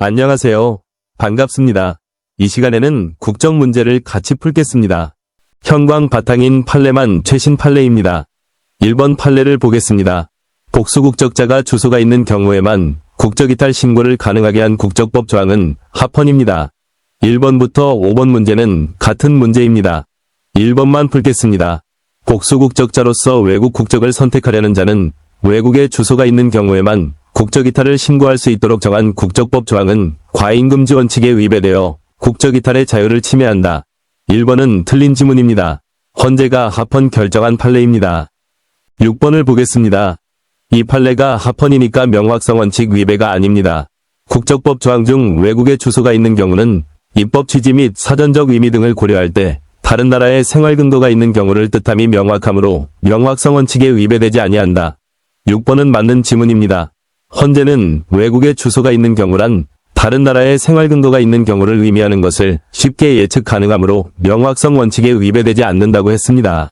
안녕하세요. 반갑습니다. 이 시간에는 국정 문제를 같이 풀겠습니다. 형광 바탕인 판례만 최신 판례입니다. 1번 판례를 보겠습니다. 복수국적자가 주소가 있는 경우에만 국적이탈 신고를 가능하게 한 국적법 조항은 합헌입니다. 1번부터 5번 문제는 같은 문제입니다. 1번만 풀겠습니다. 복수국적자로서 외국 국적을 선택하려는 자는 외국에 주소가 있는 경우에만 국적이탈을 신고할 수 있도록 정한 국적법 조항은 과잉금지 원칙에 위배되어 국적이탈의 자유를 침해한다. 1번은 틀린 지문입니다. 헌재가 합헌 결정한 판례입니다. 6번을 보겠습니다. 이 판례가 합헌이니까 명확성 원칙 위배가 아닙니다. 국적법 조항 중 외국에 주소가 있는 경우는 입법 취지 및 사전적 의미 등을 고려할 때 다른 나라의 생활 근거가 있는 경우를 뜻함이 명확하므로 명확성 원칙에 위배되지 아니한다. 6번은 맞는 지문입니다. 헌재는 외국에 주소가 있는 경우란 다른 나라의 생활 근거가 있는 경우를 의미하는 것을 쉽게 예측 가능하므로 명확성 원칙에 위배되지 않는다고 했습니다.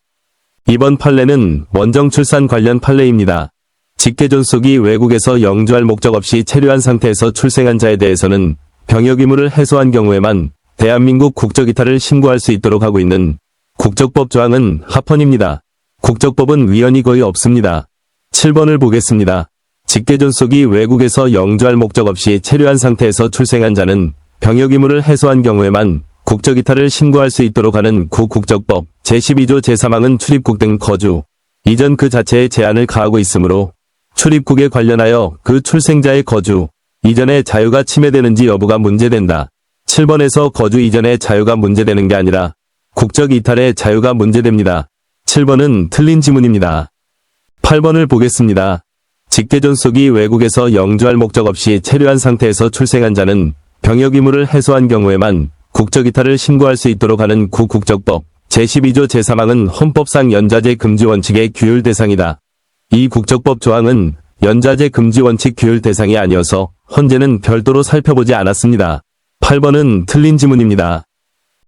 이번 판례는 원정 출산 관련 판례입니다. 직계 존속이 외국에서 영주할 목적 없이 체류한 상태에서 출생한 자에 대해서는 병역 의무를 해소한 경우에만 대한민국 국적이탈을 신고할 수 있도록 하고 있는 국적법 조항은 합헌입니다. 국적법은 위헌이 거의 없습니다. 7번을 보겠습니다. 직계 존속이 외국에서 영주할 목적 없이 체류한 상태에서 출생한 자는 병역 의무를 해소한 경우에만 국적이탈을 신고할 수 있도록 하는 국국적법 제12조 제3항은 출입국 등 거주, 이전 그 자체에 제한을 가하고 있으므로 출입국에 관련하여 그 출생자의 거주, 이전의 자유가 침해되는지 여부가 문제된다. 7번에서 거주 이전의 자유가 문제되는 게 아니라 국적이탈의 자유가 문제됩니다. 7번은 틀린 지문입니다. 8번을 보겠습니다. 직계 존속이 외국에서 영주할 목적 없이 체류한 상태에서 출생한 자는 병역 의무를 해소한 경우에만 국적이탈을 신고할 수 있도록 하는 국국적법 제12조 제3항은 헌법상 연좌제 금지 원칙의 규율 대상이다. 이 국적법 조항은 연좌제 금지 원칙 규율 대상이 아니어서 헌재는 별도로 살펴보지 않았습니다. 8번은 틀린 지문입니다.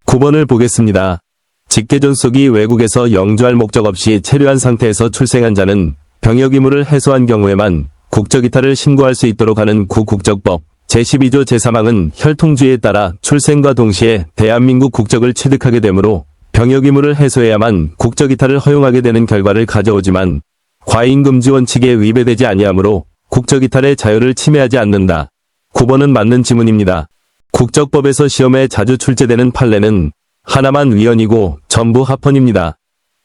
9번을 보겠습니다. 직계 존속이 외국에서 영주할 목적 없이 체류한 상태에서 출생한 자는 병역 의무를 해소한 경우에만 국적이탈을 신고할 수 있도록 하는 국국적법 제12조 제3항은 혈통주의에 따라 출생과 동시에 대한민국 국적을 취득하게 되므로 병역 의무를 해소해야만 국적이탈을 허용하게 되는 결과를 가져오지만 과잉금지 원칙에 위배되지 아니하므로 국적이탈의 자유를 침해하지 않는다. 9번은 맞는 지문입니다. 국적법에서 시험에 자주 출제되는 판례는 하나만 위헌이고 전부 합헌입니다.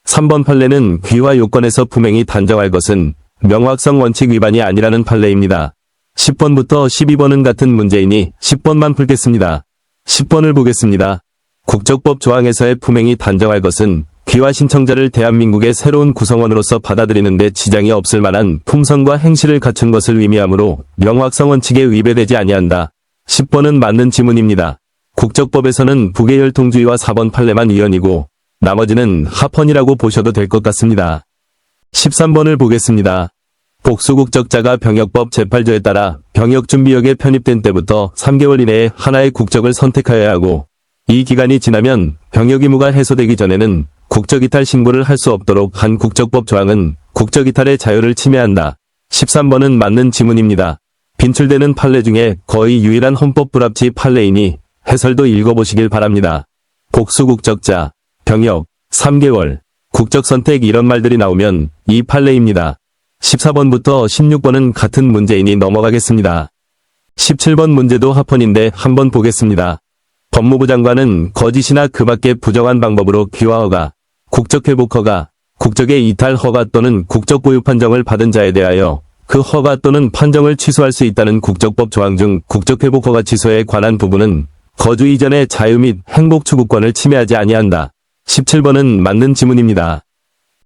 3번 판례는 귀화 요건에서 품행이 단정할 것은 명확성 원칙 위반이 아니라는 판례입니다. 10번부터 12번은 같은 문제이니 10번만 풀겠습니다. 10번을 보겠습니다. 국적법 조항에서의 품행이 단정할 것은 귀화 신청자를 대한민국의 새로운 구성원으로서 받아들이는 데 지장이 없을 만한 품성과 행실을 갖춘 것을 의미하므로 명확성 원칙에 위배되지 아니한다. 10번은 맞는 지문입니다. 국적법에서는 북의혈통주의와 4번 판례만 위헌이고 나머지는 합헌이라고 보셔도 될 것 같습니다. 13번을 보겠습니다. 복수국적자가 병역법 제8조에 따라 병역준비역에 편입된 때부터 3개월 이내에 하나의 국적을 선택하여야 하고 이 기간이 지나면 병역 의무가 해소되기 전에는 국적이탈 신고를 할 수 없도록 한 국적법 조항은 국적이탈의 자유를 침해한다. 13번은 맞는 지문입니다. 빈출되는 판례 중에 거의 유일한 헌법 불합치 판례이니 해설도 읽어보시길 바랍니다. 복수국적자, 병역, 3개월, 국적선택 이런 말들이 나오면 이 판례입니다. 14번부터 16번은 같은 문제이니 넘어가겠습니다. 17번 문제도 합헌인데 한번 보겠습니다. 법무부 장관은 거짓이나 그 밖의 부정한 방법으로 귀화 허가, 국적회복 허가, 국적의 이탈 허가 또는 국적 보유 판정을 받은 자에 대하여 그 허가 또는 판정을 취소할 수 있다는 국적법 조항 중 국적회복 허가 취소에 관한 부분은 거주 이전의 자유 및 행복 추구권을 침해하지 아니한다. 17번은 맞는 지문입니다.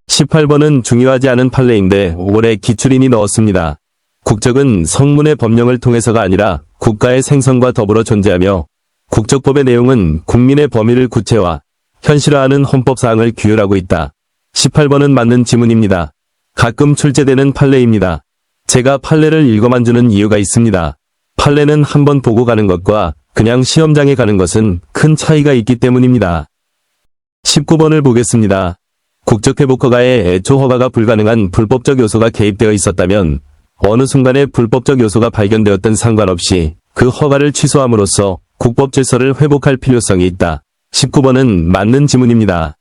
18번은 중요하지 않은 판례인데 올해 기출인이 넣었습니다. 국적은 성문의 법령을 통해서가 아니라 국가의 생성과 더불어 존재하며 국적법의 내용은 국민의 범위를 구체화, 현실화하는 헌법사항을 규율하고 있다. 18번은 맞는 지문입니다. 가끔 출제되는 판례입니다. 제가 판례를 읽어만 주는 이유가 있습니다. 판례는 한번 보고 가는 것과 그냥 시험장에 가는 것은 큰 차이가 있기 때문입니다. 19번을 보겠습니다. 국적회복 허가에 애초 허가가 불가능한 불법적 요소가 개입되어 있었다면 어느 순간에 불법적 요소가 발견되었든 상관없이 그 허가를 취소함으로써 국법 질서를 회복할 필요성이 있다. 19번은 맞는 지문입니다.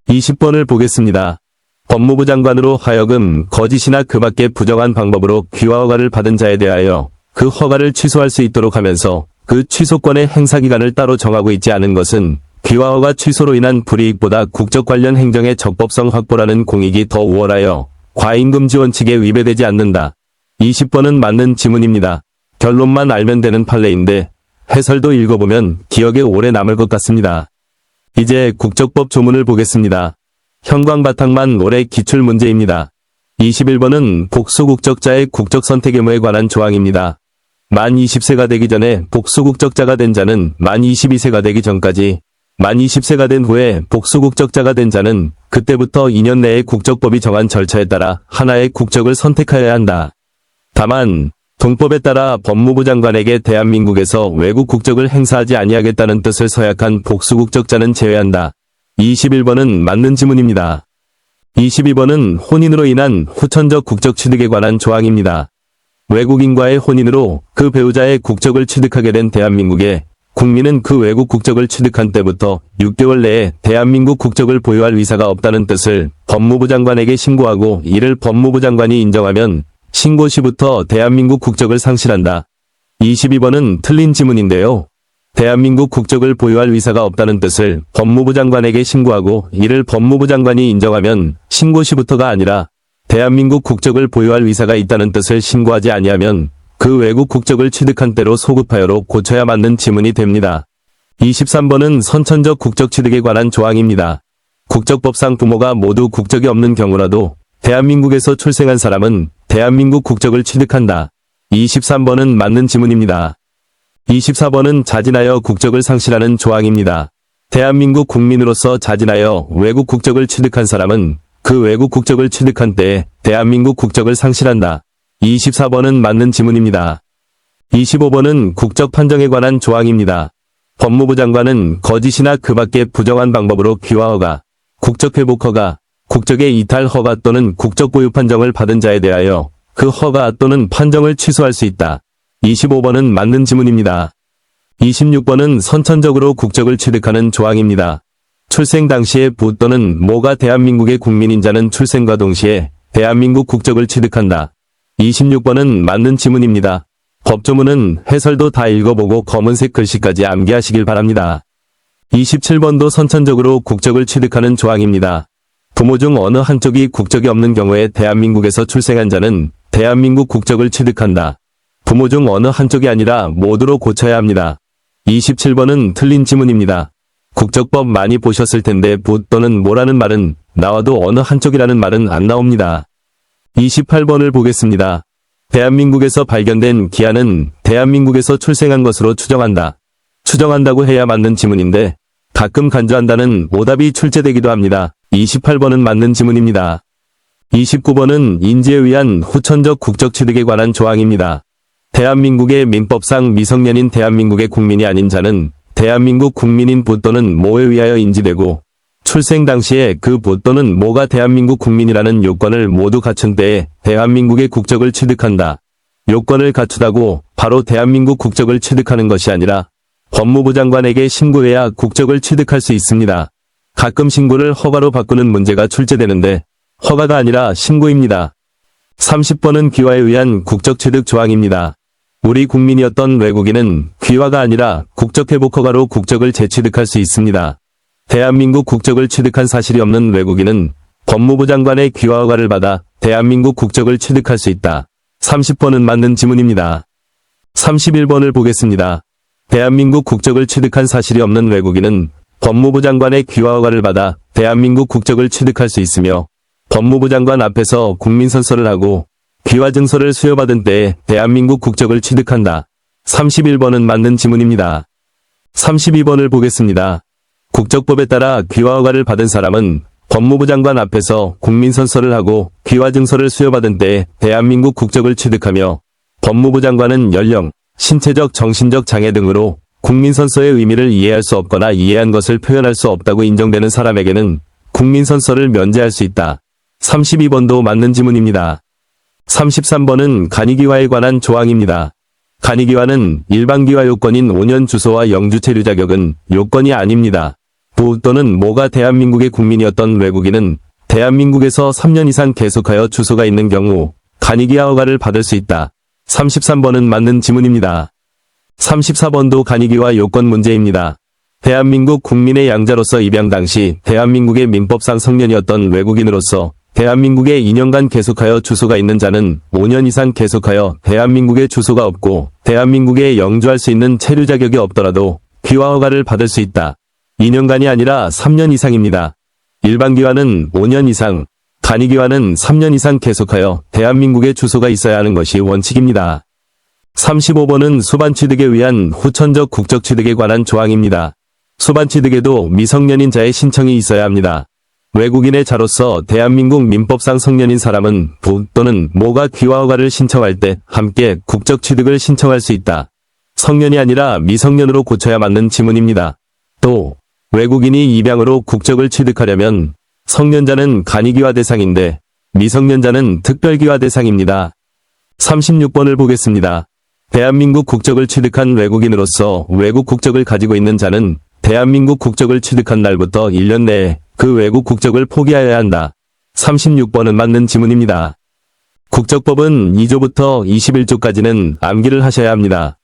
20번을 보겠습니다. 법무부 장관으로 하여금 거짓이나 그 밖의 부정한 방법으로 귀화 허가를 받은 자에 대하여 그 허가를 취소할 수 있도록 하면서 그 취소권의 행사기간을 따로 정하고 있지 않은 것은 귀화 허가 취소로 인한 불이익보다 국적 관련 행정의 적법성 확보라는 공익이 더 우월하여 과잉금지 원칙에 위배되지 않는다. 20번은 맞는 지문입니다. 결론만 알면 되는 판례인데 해설도 읽어보면 기억에 오래 남을 것 같습니다. 이제 국적법 조문을 보겠습니다. 형광 바탕만 올해 기출문제입니다. 21번은 복수국적자의 국적선택 의무에 관한 조항입니다. 만 20세가 되기 전에 복수국적자가 된 자는 만 22세가 되기 전까지, 만 20세가 된 후에 복수국적자가 된 자는 그때부터 2년 내에 국적법이 정한 절차에 따라 하나의 국적을 선택하여야 한다. 다만 동법에 따라 법무부 장관에게 대한민국에서 외국 국적을 행사하지 아니하겠다는 뜻을 서약한 복수국적자는 제외한다. 21번은 맞는 지문입니다. 22번은 혼인으로 인한 후천적 국적 취득에 관한 조항입니다. 외국인과의 혼인으로 그 배우자의 국적을 취득하게 된 대한민국의 국민은 그 외국 국적을 취득한 때부터 6개월 내에 대한민국 국적을 보유할 의사가 없다는 뜻을 법무부 장관에게 신고하고 이를 법무부 장관이 인정하면 신고 시부터 대한민국 국적을 상실한다. 22번은 틀린 지문인데요. 대한민국 국적을 보유할 의사가 없다는 뜻을 법무부 장관에게 신고하고 이를 법무부 장관이 인정하면 신고 시부터가 아니라 대한민국 국적을 보유할 의사가 있다는 뜻을 신고하지 아니하면 그 외국 국적을 취득한 때로 소급하여로 고쳐야 맞는 지문이 됩니다. 23번은 선천적 국적 취득에 관한 조항입니다. 국적법상 부모가 모두 국적이 없는 경우라도 대한민국에서 출생한 사람은 대한민국 국적을 취득한다. 23번은 맞는 지문입니다. 24번은 자진하여 국적을 상실하는 조항입니다. 대한민국 국민으로서 자진하여 외국 국적을 취득한 사람은 그 외국 국적을 취득한 때에 대한민국 국적을 상실한다. 24번은 맞는 지문입니다. 25번은 국적 판정에 관한 조항입니다. 법무부 장관은 거짓이나 그 밖의 부정한 방법으로 귀화 허가, 국적 회복 허가, 국적의 이탈 허가 또는 국적 보유 판정을 받은 자에 대하여 그 허가 또는 판정을 취소할 수 있다. 25번은 맞는 지문입니다. 26번은 선천적으로 국적을 취득하는 조항입니다. 출생 당시에 부 또는 모가 대한민국의 국민인 자는 출생과 동시에 대한민국 국적을 취득한다. 26번은 맞는 지문입니다. 법조문은 해설도 다 읽어보고 검은색 글씨까지 암기하시길 바랍니다. 27번도 선천적으로 국적을 취득하는 조항입니다. 부모 중 어느 한쪽이 국적이 없는 경우에 대한민국에서 출생한 자는 대한민국 국적을 취득한다. 부모 중 어느 한쪽이 아니라 모두로 고쳐야 합니다. 27번은 틀린 지문입니다. 국적법 많이 보셨을 텐데 부 또는 모라는 말은 나와도 어느 한쪽이라는 말은 안 나옵니다. 28번을 보겠습니다. 대한민국에서 발견된 기한은 대한민국에서 출생한 것으로 추정한다. 추정한다고 해야 맞는 지문인데 가끔 간주한다는 오답이 출제되기도 합니다. 28번은 맞는 지문입니다. 29번은 인지에 의한 후천적 국적 취득에 관한 조항입니다. 대한민국의 민법상 미성년인 대한민국의 국민이 아닌 자는 대한민국 국민인 부 또는 모에 의하여 인지되고 출생 당시에 그 부 또는 모가 대한민국 국민이라는 요건을 모두 갖춘 때에 대한민국의 국적을 취득한다. 요건을 갖추다고 바로 대한민국 국적을 취득하는 것이 아니라 법무부 장관에게 신고해야 국적을 취득할 수 있습니다. 가끔 신고를 허가로 바꾸는 문제가 출제되는데 허가가 아니라 신고입니다. 30번은 귀화에 의한 국적 취득 조항입니다. 우리 국민이었던 외국인은 귀화가 아니라 국적 회복 허가로 국적을 재취득할 수 있습니다. 대한민국 국적을 취득한 사실이 없는 외국인은 법무부 장관의 귀화 허가를 받아 대한민국 국적을 취득할 수 있다. 30번은 맞는 지문입니다. 31번을 보겠습니다. 대한민국 국적을 취득한 사실이 없는 외국인은 법무부 장관의 귀화 허가를 받아 대한민국 국적을 취득할 수 있으며 법무부 장관 앞에서 국민선서를 하고 귀화 증서를 수여받은 때에 대한민국 국적을 취득한다. 31번은 맞는 지문입니다. 32번을 보겠습니다. 국적법에 따라 귀화 허가를 받은 사람은 법무부 장관 앞에서 국민선서를 하고 귀화 증서를 수여받은 때에 대한민국 국적을 취득하며 법무부 장관은 연령, 신체적, 정신적 장애 등으로 국민선서의 의미를 이해할 수 없거나 이해한 것을 표현할 수 없다고 인정되는 사람에게는 국민선서를 면제할 수 있다. 32번도 맞는 지문입니다. 33번은 간이귀화에 관한 조항입니다. 간이기와는 일반기와 요건인 5년 주소와 영주 체류 자격은 요건이 아닙니다. 부 또는 모가 대한민국의 국민이었던 외국인은 대한민국에서 3년 이상 계속하여 주소가 있는 경우 간이기와 허가를 받을 수 있다. 33번은 맞는 지문입니다. 34번도 간이기와 요건 문제입니다. 대한민국 국민의 양자로서 입양 당시 대한민국의 민법상 성년이었던 외국인으로서 대한민국에 2년간 계속하여 주소가 있는 자는 5년 이상 계속하여 대한민국에 주소가 없고 대한민국에 영주할 수 있는 체류 자격이 없더라도 귀화 허가를 받을 수 있다. 2년간이 아니라 3년 이상입니다. 일반기와는 5년 이상, 간이기와는 3년 이상 계속하여 대한민국에 주소가 있어야 하는 것이 원칙입니다. 35번은 수반 취득에 의한 후천적 국적 취득에 관한 조항입니다. 수반 취득에도 미성년인 자의 신청이 있어야 합니다. 외국인의 자로서 대한민국 민법상 성년인 사람은 부 또는 모가 귀화 허가를 신청할 때 함께 국적 취득을 신청할 수 있다. 성년이 아니라 미성년으로 고쳐야 맞는 지문입니다. 또 외국인이 입양으로 국적을 취득하려면 성년자는 간이기화 대상인데 미성년자는 특별기화 대상입니다. 36번을 보겠습니다. 대한민국 국적을 취득한 외국인으로서 외국 국적을 가지고 있는 자는 대한민국 국적을 취득한 날부터 1년 내에 그 외국 국적을 포기하여야 한다. 36번은 맞는 지문입니다. 국적법은 2조부터 21조까지는 암기를 하셔야 합니다.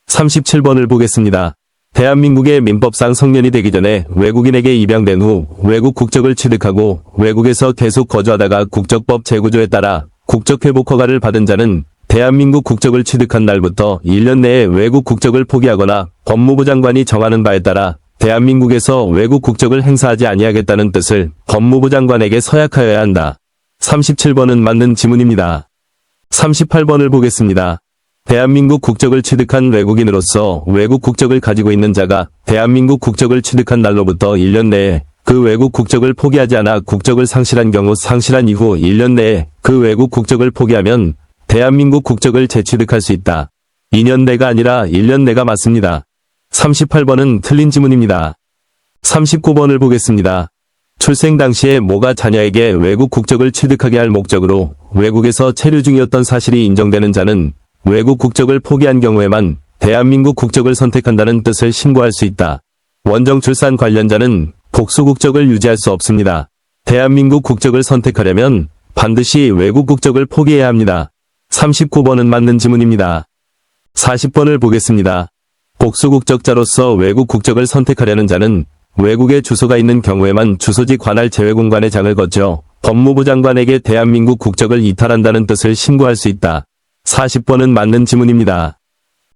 37번을 보겠습니다. 대한민국의 민법상 성년이 되기 전에 외국인에게 입양된 후 외국 국적을 취득하고 외국에서 계속 거주하다가 국적법 제9조에 따라 국적회복 허가를 받은 자는 대한민국 국적을 취득한 날부터 1년 내에 외국 국적을 포기하거나 법무부 장관이 정하는 바에 따라 대한민국에서 외국 국적을 행사하지 아니하겠다는 뜻을 법무부 장관에게 서약하여야 한다. 37번은 맞는 지문입니다. 38번을 보겠습니다. 대한민국 국적을 취득한 외국인으로서 외국 국적을 가지고 있는 자가 대한민국 국적을 취득한 날로부터 1년 내에 그 외국 국적을 포기하지 않아 국적을 상실한 경우 상실한 이후 1년 내에 그 외국 국적을 포기하면 대한민국 국적을 재취득할 수 있다. 2년 내가 아니라 1년 내가 맞습니다. 38번은 틀린 지문입니다. 39번을 보겠습니다. 출생 당시에 모가 자녀에게 외국 국적을 취득하게 할 목적으로 외국에서 체류 중이었던 사실이 인정되는 자는 외국 국적을 포기한 경우에만 대한민국 국적을 선택한다는 뜻을 신고할 수 있다. 원정 출산 관련자는 복수 국적을 유지할 수 없습니다. 대한민국 국적을 선택하려면 반드시 외국 국적을 포기해야 합니다. 39번은 맞는 지문입니다. 40번을 보겠습니다. 복수 국적자로서 외국 국적을 선택하려는 자는 외국에 주소가 있는 경우에만 주소지 관할 재외공관의 장을 거쳐 법무부 장관에게 대한민국 국적을 이탈한다는 뜻을 신고할 수 있다. 40번은 맞는 지문입니다.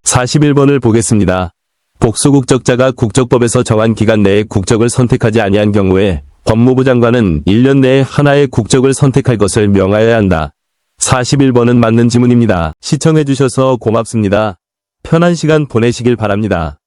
41번을 보겠습니다. 복수 국적자가 국적법에서 정한 기간 내에 국적을 선택하지 아니한 경우에 법무부 장관은 1년 내에 하나의 국적을 선택할 것을 명하여야 한다. 41번은 맞는 지문입니다. 시청해주셔서 고맙습니다. 편한 시간 보내시길 바랍니다.